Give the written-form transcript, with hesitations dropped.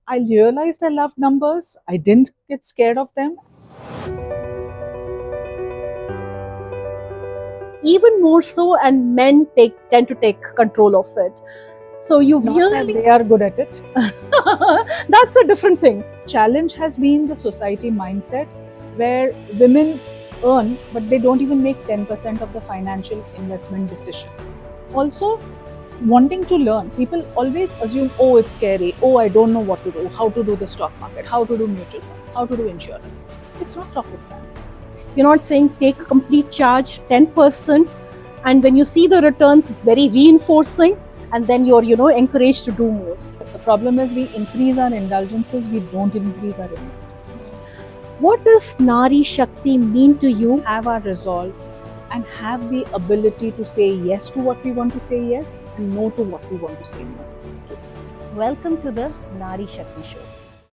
I realized I loved numbers. I didn't get scared of them. Even more so, and men tend to take control of it. So you Not that really they are good at it. that's a different thing. Challenge has been the society mindset where women earn, but they don't even make 10% of the financial investment decisions. Also, wanting to learn, people always assume, oh, it's scary, oh, I don't know what to do, how to do the stock market, how to do mutual funds, how to do insurance. It's not rocket science. You're not saying take complete charge, 10%, and when you see the returns, it's very reinforcing, and then you're encouraged to do more. The problem is we increase our indulgences, we don't increase our investments. What does Nari Shakti mean to you? Have our resolve and have the ability to say yes to what we want to say yes and no to what we want to say no to. Welcome to the Nari Shakti Show.